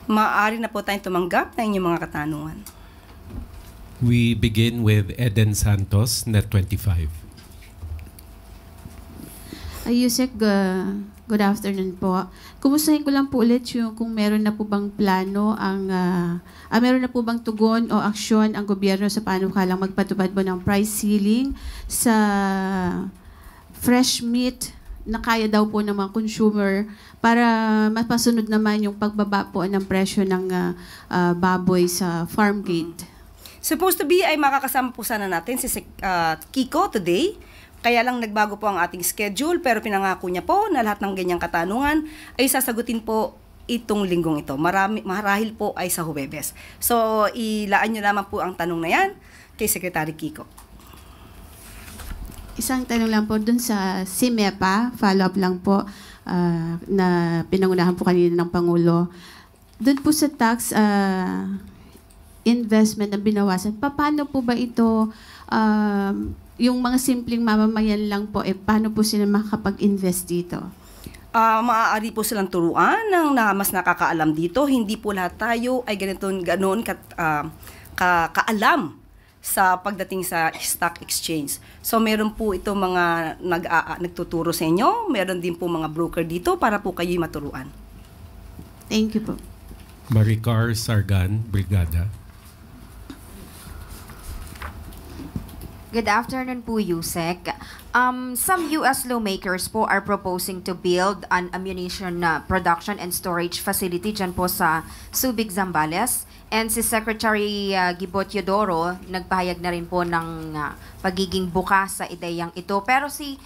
Maaari na po tayong tumanggap ng inyong mga katanungan. We begin with Eden Santos, Net 25. Yusek, good afternoon po. Kumustahin ko lang po ulit yung kung meron na po bang plano meron na po bang tugon o aksyon ang gobyerno sa panukalang magpatupad po ng price ceiling sa fresh meat na kaya daw po ng mga consumer para mapasunod naman yung pagbaba po ng presyo ng baboy sa farm gate. Supposed to be ay makakasama po sana natin si Kiko today. Kaya lang nagbago po ang ating schedule pero pinangako niya po na lahat ng ganyang katanungan ay sasagutin po itong linggong ito. Marahil po ay sa Huwebes. So ilaan niyo naman po ang tanong na yan kay Secretary Kiko. Isang tanong lang po dun sa CIMEPA, follow-up lang po na pinangunahan po kanina ng Pangulo. Dun po sa tax investment na binawasan, paano po ba ito yung mga simpleng mamamayan lang po, paano po sila makakapag-invest dito? Maaari po silang turuan ng mas nakakaalam dito. Hindi po lahat tayo ay ganoon kaalam sa pagdating sa stock exchange. So meron po ito mga nagtuturo sa inyo. Meron din po mga broker dito para po kayo maturuan. Thank you po. Maricar Sargan, Brigada. Good afternoon po, Yusek. Some U.S. lawmakers po are proposing to build an ammunition production and storage facility dyan po sa Subic, Zambales. And si Secretary Gibo Teodoro, nagpahayag na rin po ng pagiging bukas sa ideyang ito. Pero si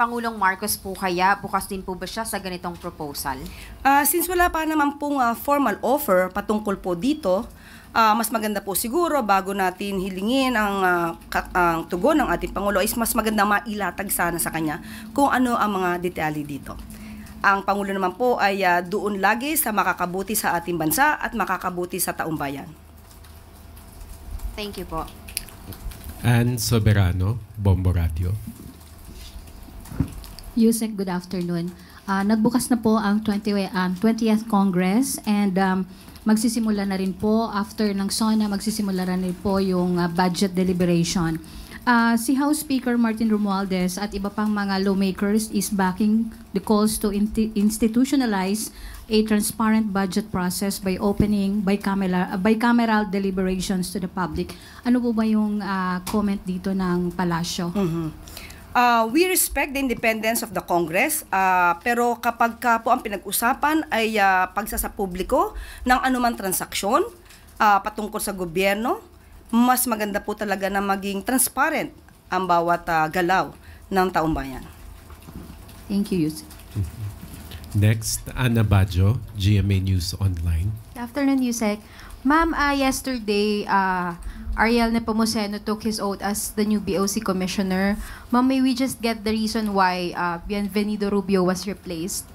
Pangulong Marcos po kaya, bukas din po ba siya sa ganitong proposal? Since wala pa naman pong formal offer patungkol po dito, mas maganda po siguro bago natin hilingin ang tugon ng ating Pangulo is mas maganda mailatag sana sa kanya kung ano ang mga detalye dito. Ang Pangulo naman po ay doon lagi sa makakabuti sa ating bansa at makakabuti sa taong bayan. Thank you po. Ann Soberano, Bombo Radio. Yusek, good afternoon. Nagbukas na po ang 20th Congress and magsisimula na rin po, after ng SONA, magsisimula na rin po yung budget deliberation. Si House Speaker Martin Romualdez at iba pang mga lawmakers is backing the calls to institutionalize a transparent budget process by opening bicameral deliberations to the public. Ano po ba yung comment dito ng Palasyo? We respect the independence of the Congress, pero kapag po ang pinag-usapan ay pagsasapubliko ng anumang transaksyon patungkol sa gobyerno, mas maganda po talaga na maging transparent ang bawat galaw ng taong bayan. Thank you, Yusek. Next, Ana Bajo, GMA News Online. Good afternoon, Yusek. Ma'am, yesterday, Ariel Nepomuceno took his oath as the new BOC Commissioner. Ma'am, may we just get the reason why Bienvenido Rubio was replaced?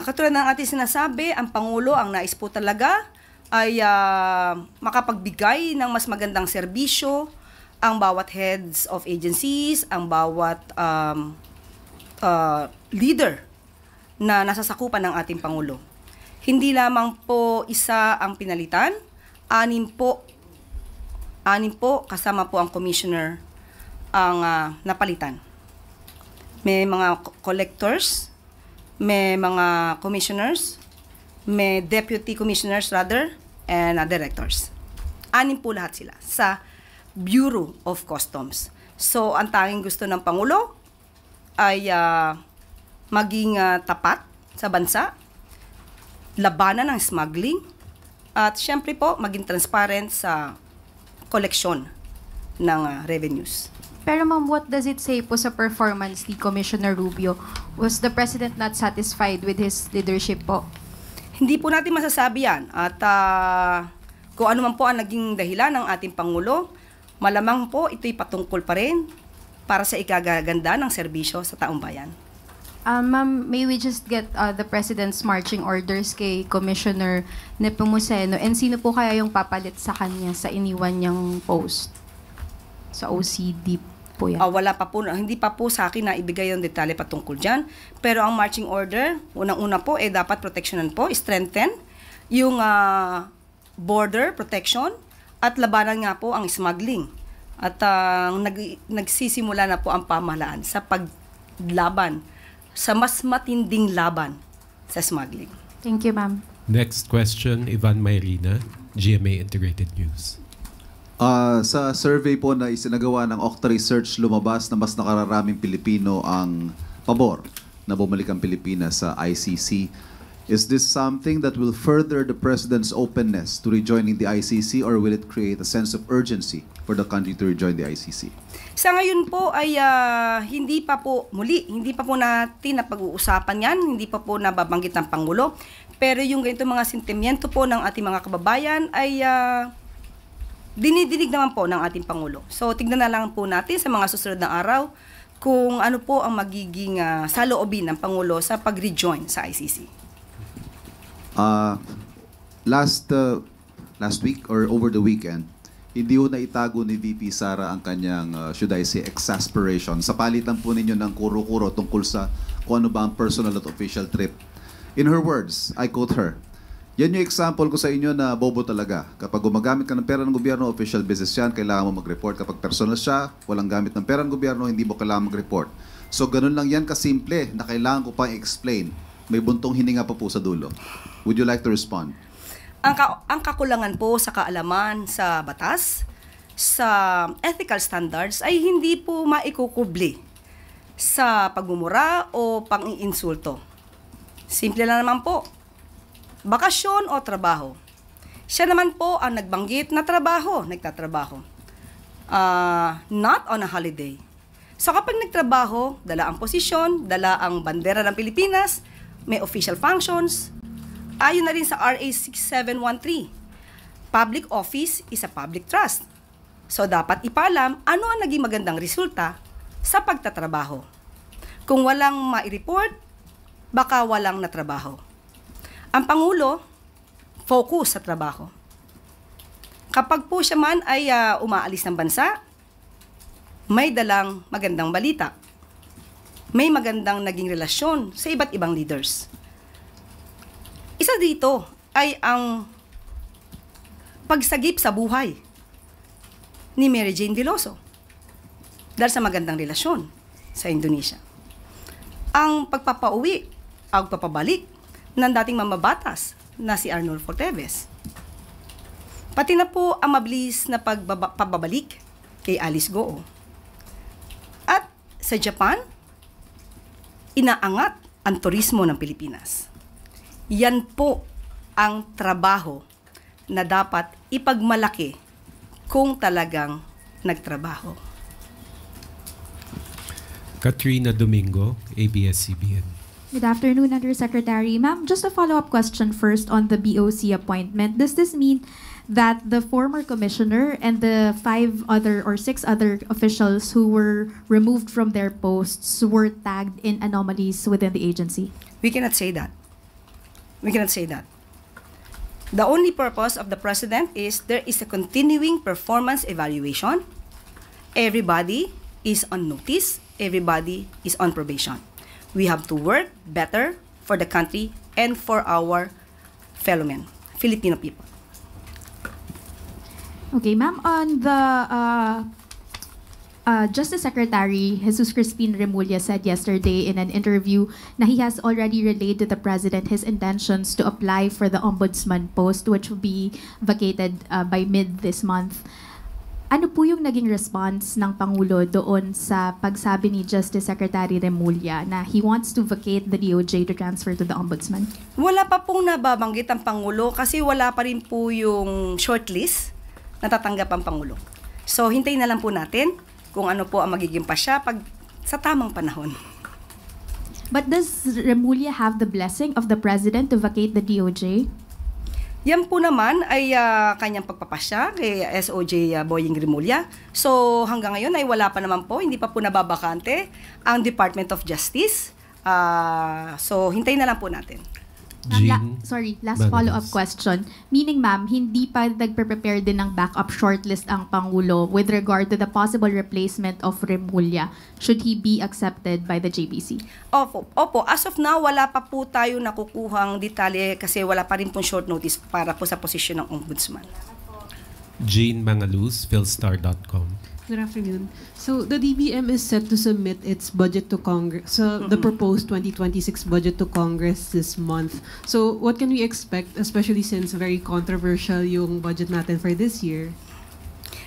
Katulad ng ating sinasabi, ang Pangulo, ang nais po talaga ay makapagbigay ng mas magandang serbisyo ang bawat heads of agencies, ang bawat leader na nasasakupan ng ating Pangulo. Hindi lamang po isa ang pinalitan, anim po kasama po ang commissioner ang napalitan. May mga collectors, may mga commissioners, may deputy commissioners rather, and directors. Anim po lahat sila sa Bureau of Customs. So, ang tanging gusto ng Pangulo ay maging tapat sa bansa, labanan ng smuggling, at syempre po, maging transparent sa koleksyon ng revenues. Pero ma'am, what does it say po sa performance ni Commissioner Rubio? Was the President not satisfied with his leadership po? Hindi po natin masasabi yan. At kung ano man po ang naging dahilan ng ating Pangulo, malamang po ito'y patungkol pa rin para sa ikagaganda ng serbisyo sa taong bayan. Ma'am, may we just get the President's marching orders kay Commissioner Nepomuceno? And sino po kaya yung papalit sa kanya sa iniwan niyang post sa OCD? po yan? Wala pa po, hindi pa po sa akin na ibigay yung detalye patungkol dyan. Pero ang marching order, unang-una po, dapat proteksyonan po, strengthen yung border protection at labanan nga po ang smuggling. At nagsisimula na po ang pamahalaan sa paglaban, sa mas matinding laban sa smuggling. Thank you, ma'am. Next question, Ivan Mayrina, GMA Integrated News. Sa survey po na isinagawa ng Okta Research, lumabas na mas nakararaming Pilipino ang pabor na bumalik ang Pilipinas sa ICC. Is this something that will further the President's openness to rejoining the ICC, or will it create a sense of urgency for the country to rejoin the ICC? Sa ngayon po ay hindi pa po natin napag-uusapan yan, hindi pa po nababanggit ng Pangulo. Pero yung ganito mga sentimiento po ng ating mga kababayan ay dinidinig naman po ng ating Pangulo. So, tignan na lang po natin sa mga susunod na araw kung ano po ang magiging saloobin ng Pangulo sa pag-rejoin sa ICC. Last week or over the weekend, hindi ho na itago ni VP Sara ang kanyang, should I say, exasperation. Sa palitan po ninyo ng kuro-kuro tungkol sa kung ano ba ang personal at official trip. In her words, I quote her, "Yan yung example ko sa inyo na bobo talaga. Kapag gumagamit ka ng pera ng gobyerno, official business yan, kailangan mo mag-report. Kapag personal siya, walang gamit ng pera ng gobyerno, hindi mo kailangan mag-report." So, ganun lang yan kasimple na kailangan ko pang explain. May buntong hininga pa po sa dulo. Would you like to respond? Ang kakulangan po sa kaalaman sa batas, sa ethical standards, ay hindi po maikukubli sa pagmumura o pang-iinsulto. Simple lang naman po. Bakasyon o trabaho. Siya naman po ang nagbanggit na trabaho, nagtatrabaho. Not on a holiday. So kapag nagtrabaho, dala ang posisyon, dala ang bandera ng Pilipinas, may official functions. Ayon na rin sa RA 6713, public office is a public trust. So dapat ipaalam ano ang naging magandang resulta sa pagtatrabaho. Kung walang mai-report, baka walang natrabaho. Ang Pangulo, focus sa trabaho. Kapag po siya man ay umaalis ng bansa, may dalang magandang balita. May magandang naging relasyon sa iba't ibang leaders. Isa dito ay ang pagsagip sa buhay ni Mary Jane Veloso dahil sa magandang relasyon sa Indonesia. Ang pagpapauwi, ang papabalik ng dating mamabatas na si Arnulfo Teves. Pati na po ang mabilis na pababalik kay Alice Goo. At sa Japan, inaangat ang turismo ng Pilipinas. Yan po ang trabaho na dapat ipagmalaki kung talagang nagtrabaho. Katrina Domingo, ABS-CBN. Good afternoon, Undersecretary. Ma'am, just a follow-up question first on the BOC appointment. Does this mean that the former commissioner and the 6 other officials who were removed from their posts were tagged in anomalies within the agency? We cannot say that. We cannot say that. The only purpose of the President is there is a continuing performance evaluation. Everybody is on notice. Everybody is on probation. We have to work better for the country and for our fellow men, Filipino people. Okay, ma'am, on the Justice Secretary Jesus Crispin Remulla said yesterday in an interview na he has already relayed to the President his intentions to apply for the Ombudsman post, which will be vacated by mid this month. Ano po yung naging response ng Pangulo doon sa pagsabi ni Justice Secretary Remulla na he wants to vacate the DOJ to transfer to the Ombudsman? Wala pa pong nababanggit ang Pangulo kasi wala pa rin po yung shortlist na tatanggap ang Pangulo. So, hintayin na lang po natin kung ano po ang magiging pasya pag sa tamang panahon. But does Remulla have the blessing of the President to vacate the DOJ? Yan po naman ay kanyang pagpapasya kay SOJ Boying Remulla. So hanggang ngayon ay wala pa naman po, hindi pa po nababakante ang Department of Justice. So hintayin na lang po natin. Jean last Manalas. follow-up question. Meaning, ma'am, hindi pa nagpe-prepare din ng backup shortlist ang Pangulo with regard to the possible replacement of Remulla should he be accepted by the JBC? Opo. As of now, wala pa po tayo nakukuhang detalye kasi wala pa rin pong short notice para po sa posisyon ng ombudsman. Jean Mangaluz, philstar.com. Good afternoon. So the DBM is set to submit its budget to Congress, the proposed 2026 budget to Congress this month. So what can we expect, especially since very controversial yung budget natin for this year?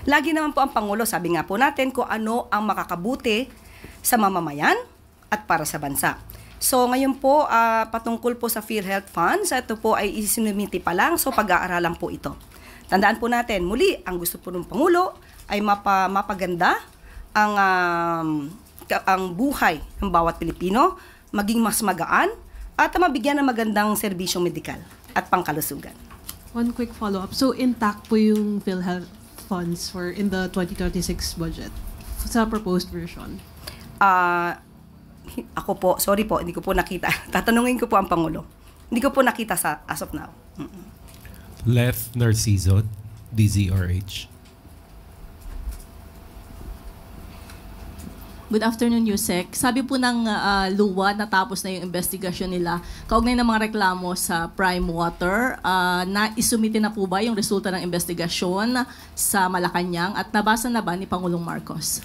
Lagi naman po ang Pangulo, sabi nga po natin, kung ano ang makakabuti sa mamamayan at para sa bansa. So ngayon po, patungkol po sa PhilHealth Funds, ito po ay isinumiti pa lang, so pag-aaralan po ito. Tandaan po natin, muli, ang gusto po ng Pangulo ay mapaganda ang buhay ng bawat Pilipino, maging mas magaan, at mabigyan ng magandang serbisyong medikal at pangkalusugan. One quick follow-up. So intact po yung PhilHealth funds in the 2026 budget sa proposed version? Ako po, sorry po, hindi ko po nakita. Tatanungin ko po ang Pangulo. Hindi ko po nakita as of now. Lef Narciso, DZRH. Good afternoon, Yusek. Sabi po ng LUWA, natapos na yung investigasyon nila. Kaugnay ng mga reklamo sa Prime Water, na isumite na po ba yung resulta ng investigasyon sa Malacanang at nabasa na ba ni Pangulong Marcos?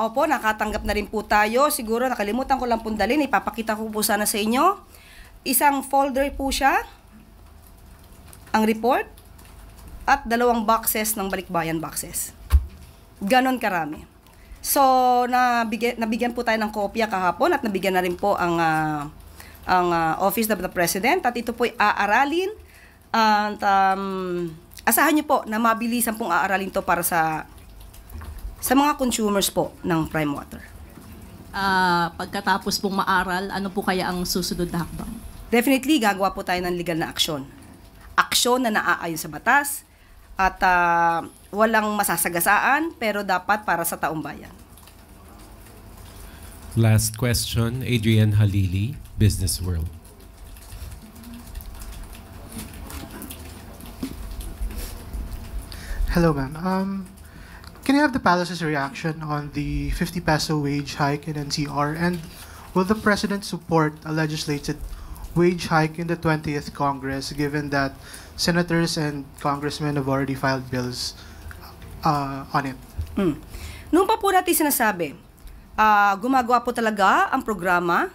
Opo, nakatanggap na rin po tayo. Siguro nakalimutan ko lang pundalin. Ipapakita ko po sana sa inyo. Isang folder po siya, ang report, at 2 boxes ng Balikbayan boxes. Ganon karami. So, nabigyan po tayo ng kopya kahapon at nabigyan na rin po ang Office of the President at ito po ay aaralin at asahan niyo po na mabilisan pong aaralin to para sa mga consumers po ng Prime Water. Pagkatapos pong maaral, ano po kaya ang susunod na hakbang? Definitely, gagawa po tayo ng legal na aksyon. Aksyon na naaayon sa batas at walang masasagasaan pero dapat para sa taong bayan. Last question, Adrian Halili, Business World. Hello, ma'am. Can I have the palace's reaction on the 50 peso wage hike in NCR? And will the President support a legislated wage hike in the 20th Congress given that senators and congressmen have already filed bills on it? Noong pa po natin sinasabi, gumagawa po talaga ang programa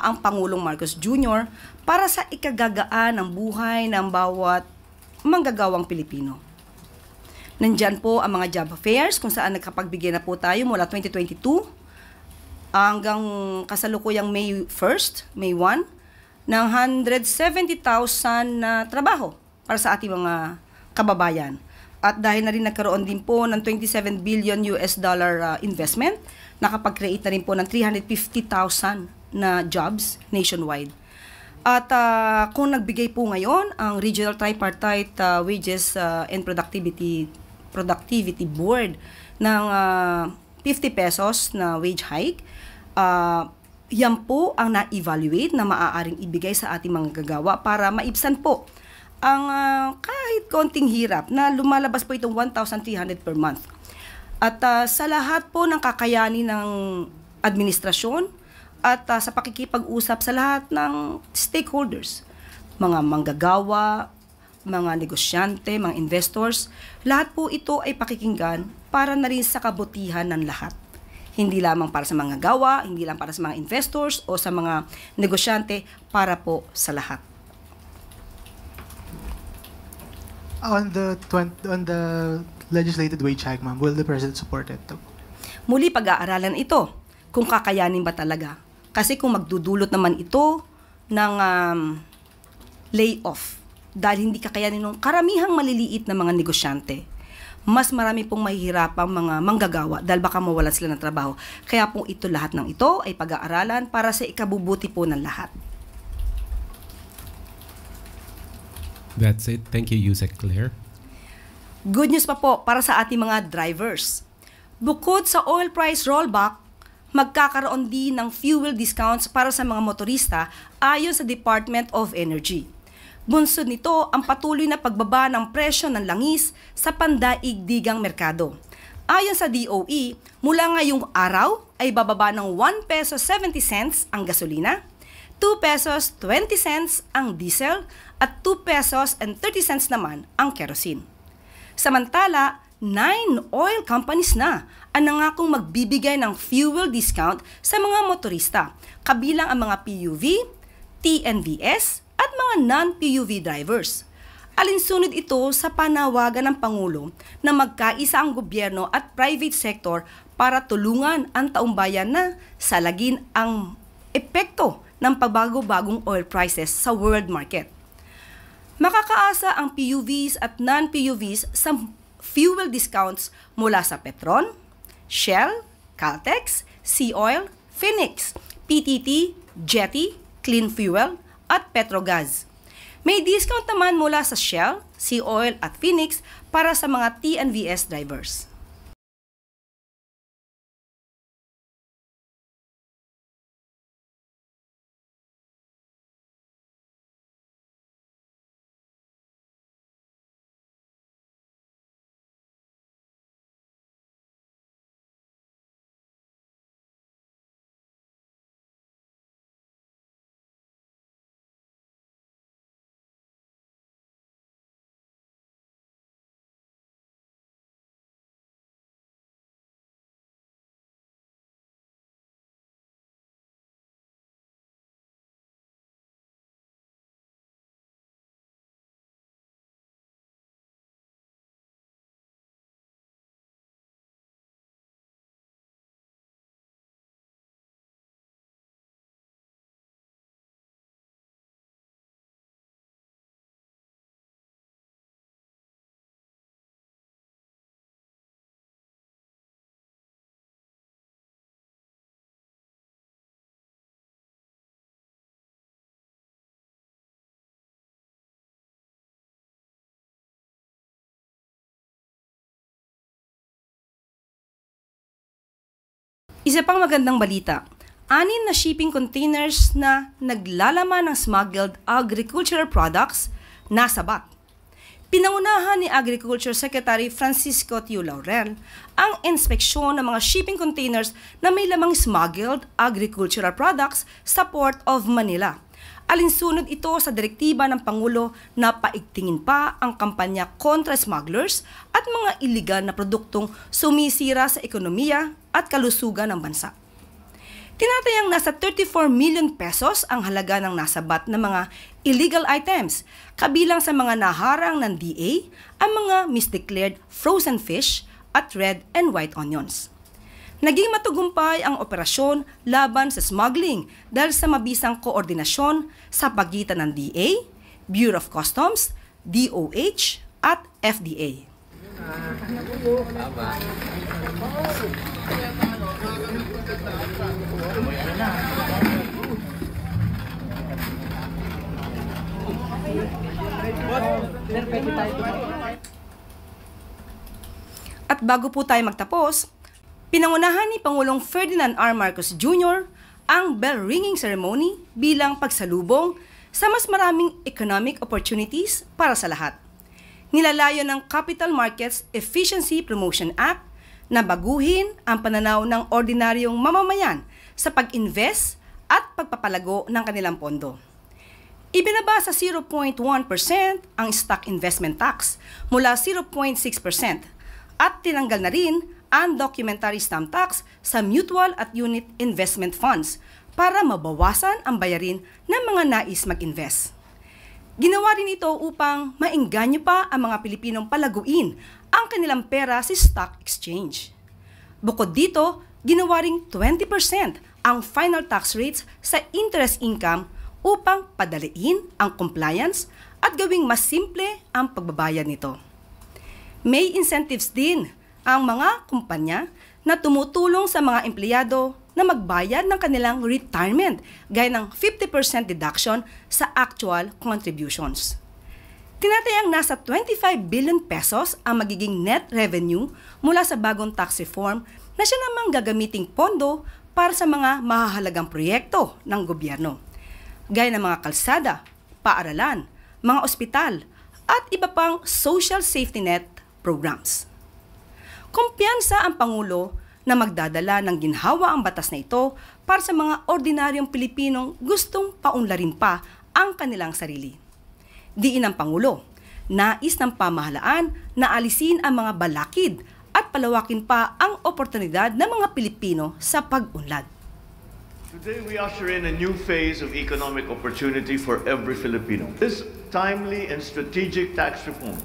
ang Pangulong Marcos Jr. para sa ikagagaan ng buhay ng bawat manggagawang Pilipino. Nandyan po ang mga job fairs kung saan nagkapagbigay na po tayo mula 2022 hanggang kasalukuyang May 1 ng 170,000 na trabaho para sa ating mga kababayan. At dahil na rin nagkaroon din po ng $27 billion investment, nakapag-create na rin po ng 350,000 na jobs nationwide. At kung nagbigay po ngayon ang Regional Tripartite Wages and Productivity Board ng 50 pesos na wage hike, yan po ang na-evaluate na maaaring ibigay sa ating mga gagawa para maibsan po ang kahit konting hirap na lumalabas po itong 1,300 per month. At sa lahat po ng kakayanin ng administrasyon at sa pakikipag-usap sa lahat ng stakeholders, mga manggagawa, mga negosyante, mga investors, lahat po ito ay pakikinggan para na rin sa kabutihan ng lahat. Hindi lamang para sa mga gawa, hindi lang para sa mga investors o sa mga negosyante, para po sa lahat. On the legislated wage hike, ma'am, will the President support it? Muli, pag-aaralan ito kung kakayanin ba talaga. Kasi kung magdudulot naman ito ng layoff dahil hindi kakayanin ng karamihang maliliit na mga negosyante, mas marami pong mahihirapang mga manggagawa dahil baka mawalan sila ng trabaho. Kaya po ito, lahat ng ito ay pag-aaralan para sa ikabubuti po ng lahat. That's it. Thank you, Yusek Claire. Good news pa po para sa ating mga drivers. Bukod sa oil price rollback, magkakaroon din ng fuel discounts para sa mga motorista ayon sa Department of Energy. Bunsod nito ang patuloy na pagbaba ng presyo ng langis sa pandaigdigang merkado. Ayon sa DOE, mula ngayong araw ay bababa ng 1 peso 70 cents ang gasolina, 2 pesos 20 cents ang diesel at 2 pesos and 30 cents naman ang kerosene. Samantala, 9 oil companies na ang nangakong magbibigay ng fuel discount sa mga motorista, kabilang ang mga PUV, TNVS at mga non-PUV drivers. Alinsunod ito sa panawagan ng Pangulo na magkaisa ang gobyerno at private sector para tulungan ang taumbayan na salagin ang epekto ng pagbago-bagong oil prices sa world market. Makakaasa ang PUVs at non-PUVs sa fuel discounts mula sa Petron, Shell, Caltex, Sea Oil, Phoenix, PTT, Jetty, Clean Fuel at Petrogas. May discount naman mula sa Shell, Sea Oil at Phoenix para sa mga TNVS drivers. Isa pang magandang balita, 6 na shipping containers na naglalaman ng smuggled agricultural products nasabat. Pinangunahan ni Agriculture Secretary Francisco Tiu Laurel ang inspeksyon ng mga shipping containers na may lamang smuggled agricultural products sa Port of Manila. Alinsunod ito sa direktiba ng Pangulo na paigtingin pa ang kampanya kontra smugglers at mga iligal na produktong sumisira sa ekonomiya at kalusugan ng bansa. Tinatayang nasa 34 million pesos ang halaga ng nasabat na mga illegal items, kabilang sa mga naharang ng DA ang mga misdeclared frozen fish at red and white onions. Naging matagumpay ang operasyon laban sa smuggling dahil sa mabisang koordinasyon sa pagitan ng DA, Bureau of Customs, DOH at FDA. At bago po tayo magtapos, pinangunahan ni Pangulong Ferdinand R. Marcos Jr. ang bell-ringing ceremony bilang pagsalubong sa mas maraming economic opportunities para sa lahat. Nilalayo ng Capital Markets Efficiency Promotion Act na baguhin ang pananaw ng ordinaryong mamamayan sa pag-invest at pagpapalago ng kanilang pondo. Ibinaba sa 0.1% ang stock investment tax mula 0.6% at tinanggal na rin ang documentary stamp tax sa mutual at unit investment funds para mabawasan ang bayarin ng mga nais mag-invest. Ginawa rin ito upang maengganyo pa ang mga Pilipinong palaguin ang kanilang pera sa stock exchange. Bukod dito, ginawa ring 20% ang final tax rates sa interest income upang padaliin ang compliance at gawing mas simple ang pagbabayad nito. May incentives din ang mga kumpanya na tumutulong sa mga empleyado na magbayad ng kanilang retirement gaya ng 50% deduction sa actual contributions. Tinatayang nasa 25 billion pesos ang magiging net revenue mula sa bagong tax reform na siya namang gagamiting pondo para sa mga mahahalagang proyekto ng gobyerno, gaya ng mga kalsada, paaralan, mga ospital, at iba pang social safety net programs. Kumpiyansa ang Pangulo na magdadala ng ginhawa ang batas na ito para sa mga ordinaryong Pilipinong gustong paunlarin pa ang kanilang sarili. Diin ng Pangulo, nais ng pamahalaan na alisin ang mga balakid at palawakin pa ang oportunidad ng mga Pilipino sa pag-unlad. Today we usher in a new phase of economic opportunity for every Filipino. This timely and strategic tax reform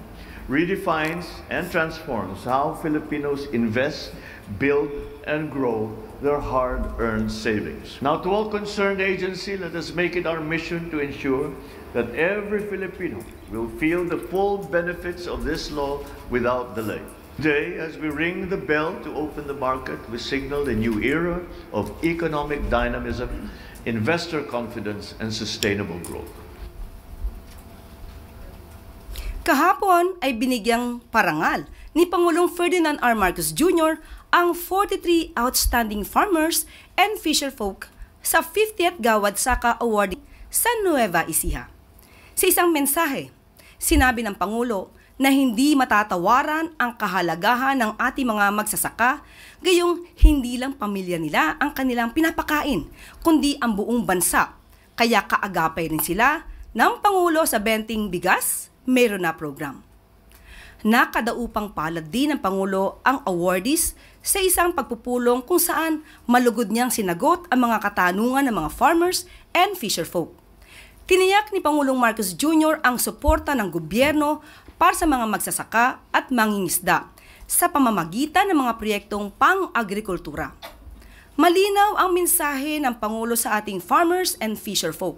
redefines and transforms how Filipinos invest, build, and grow their hard-earned savings. Now, to all concerned agencies, let us make it our mission to ensure that every Filipino will feel the full benefits of this law without delay. Today, as we ring the bell to open the market, we signal a new era of economic dynamism, investor confidence, and sustainable growth. Kahapon ay binigyang parangal ni Pangulong Ferdinand R. Marcos Jr. ang 43 outstanding farmers and fisherfolk sa 50th Gawad Saka Award sa Nueva Ecija. Sa isang mensahe, sinabi ng Pangulo na hindi matatawaran ang kahalagahan ng ating mga magsasaka, gayong hindi lang pamilya nila ang kanilang pinapakain, kundi ang buong bansa. Kaya kaagapay rin sila ng Pangulo sa Benting Bigas, Meron Na program. Nakadaupang palad din ng Pangulo ang awardees sa isang pagpupulong kung saan malugod niyang sinagot ang mga katanungan ng mga farmers and fisherfolk. Tiniyak ni Pangulong Marcos Jr. ang suporta ng gobyerno para sa mga magsasaka at mangingisda sa pamamagitan ng mga proyektong pang-agrikultura. Malinaw ang mensahe ng Pangulo sa ating farmers and fisherfolk.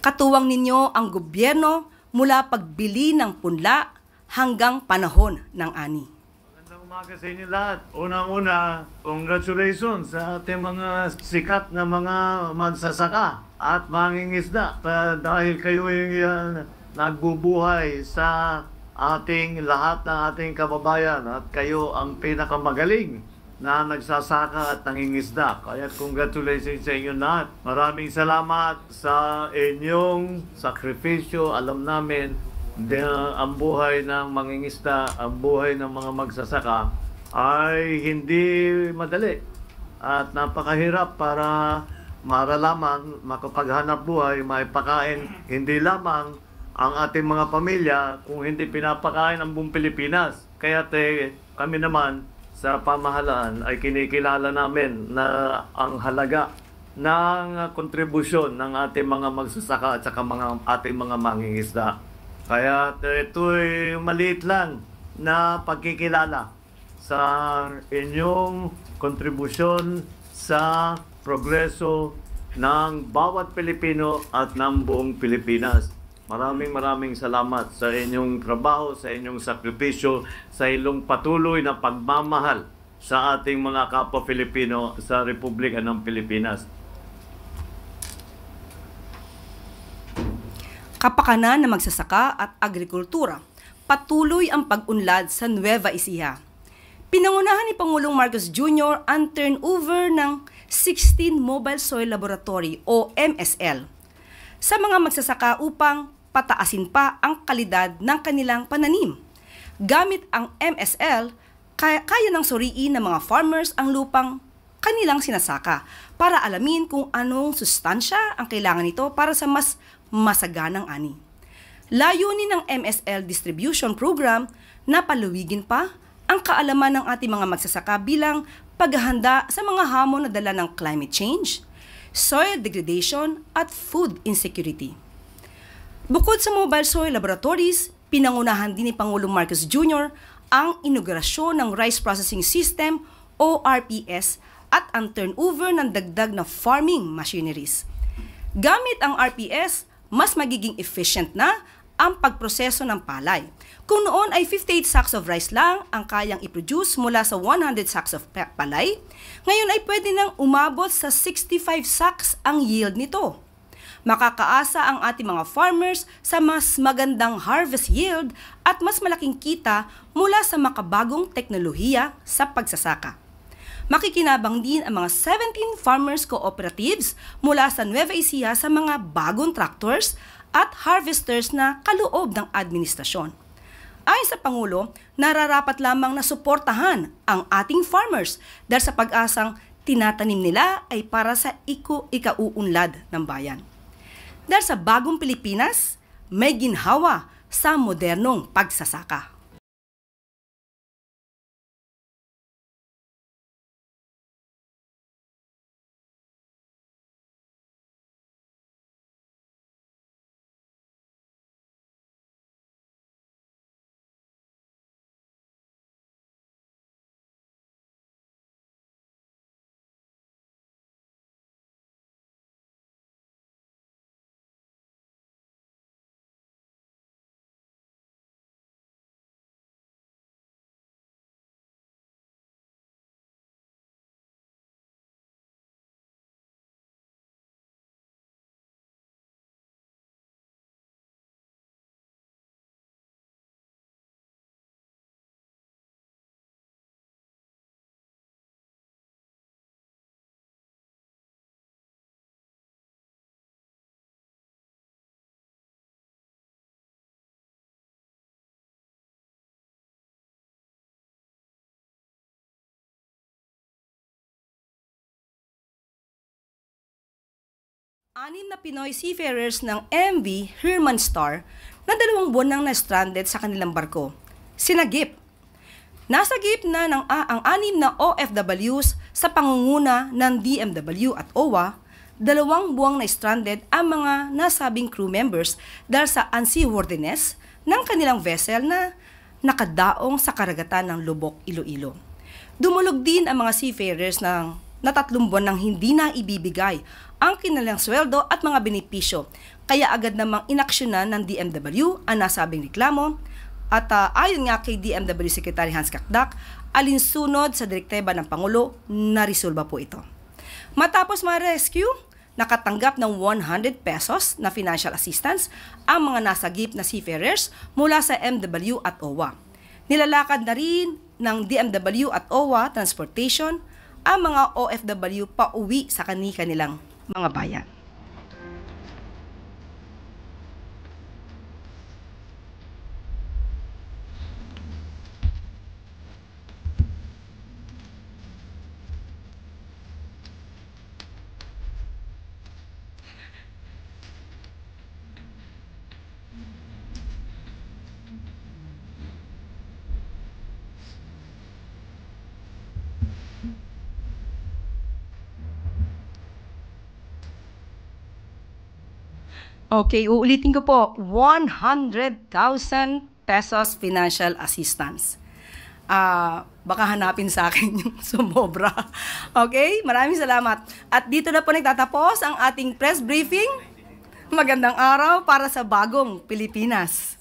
Katuwang ninyo ang gobyerno mula pagbili ng punla hanggang panahon ng ani. Magandang umaga sa inyo lahat. Unang-una, congratulations sa ating mga sikat na mga magsasaka at mangingisda dahil kayo yung nagbubuhay sa ating lahat ng ating kababayan at kayo ang pinakamagaling na nagsasaka at nangingisda. Kaya congratulations sa inyo lahat. Maraming salamat sa inyong sakripisyo. Alam namin ang buhay ng mangingisda, ang buhay ng mga magsasaka ay hindi madali at napakahirap para maralaman, makapaghanap buhay, maipakain hindi lamang ang ating mga pamilya kung hindi pinapakain ang buong Pilipinas. Kaya kami naman sa pamahalaan ay kinikilala namin na ang halaga ng kontribusyon ng ating mga magsasaka at saka ating mga mangingisda. Kaya ito'y maliit lang na pagkikilala sa inyong kontribusyon sa progreso ng bawat Pilipino at ng buong Pilipinas. Maraming salamat sa inyong trabaho, sa inyong sakripisyo, sa inyong patuloy na pagmamahal sa ating mga kapwa Pilipino sa Republika ng Pilipinas. Kapakanan ng magsasaka at agrikultura, patuloy ang pag-unlad sa Nueva Ecija. Pinangunahan ni Pangulong Marcos Jr. ang turnover ng 16 Mobile Soil Laboratory o MSL sa mga magsasaka upang pataasin pa ang kalidad ng kanilang pananim. Gamit ang MSL, kaya nang suriin ng mga farmers ang lupang kanilang sinasaka para alamin kung anong sustansya ang kailangan nito para sa mas masaganang ani. Layunin ng MSL Distribution Program na paluwigin pa ang kaalaman ng ating mga magsasaka bilang paghahanda sa mga hamon na dala ng climate change, soil degradation at food insecurity. Bukod sa mobile soil laboratories, pinangunahan din ni Pangulong Marcos Jr. ang inaugurasyon ng Rice Processing System o RPS at ang turnover ng dagdag na farming machineries. Gamit ang RPS, mas magiging efficient na ang pagproseso ng palay. Kung noon ay 58 sacks of rice lang ang kayang i-produce mula sa 100 sacks of palay, ngayon ay pwede nang umabot sa 65 sacks ang yield nito. Makakaasa ang ating mga farmers sa mas magandang harvest yield at mas malaking kita mula sa makabagong teknolohiya sa pagsasaka. Makikinabang din ang mga 17 farmers cooperatives mula sa Nueva Ecija sa mga bagong tractors at harvesters na kaloob ng administrasyon. Ayon sa Pangulo, nararapat lamang na suportahan ang ating farmers dahil sa pag-asang tinatanim nila ay para sa ikauunlad ng bayan. Dahil sa bagong Pilipinas, may ginhawa sa modernong pagsasaka. Anim na Pinoy seafarers ng MV Herman Star na 2 buwan nang na-stranded sa kanilang barko. Sinagip. Nasagip na ang 6 na OFWs sa pangunguna ng DMW at OWA, 2 buwang na-stranded ang mga nasabing crew members dahil sa unseaworthiness ng kanilang vessel na nakadaong sa karagatan ng Lubok, Iloilo. Dumulog din ang mga seafarers ng 3 buwan nang hindi na ibibigay ang kanilang sweldo at mga benepisyo, kaya agad namang inaksyonan ng DMW ang nasabing reklamo at ayon nga kay DMW Secretary Hans Kakdak, alinsunod sa direktiba ng Pangulo, naresolba po ito. Matapos ma-rescue, nakatanggap ng 100 pesos na financial assistance ang mga nasagip na seafarers mula sa MW at OWA. Nilalakad na rin ng DMW at OWA Transportation ang mga OFW pauwi sa kanilang mga bayan. Okay, uulitin ko po, 100,000 pesos financial assistance. Baka hanapin sa akin yung sumobra. Okay, maraming salamat. At dito na po nagtatapos ang ating press briefing. Magandang araw para sa bagong Pilipinas.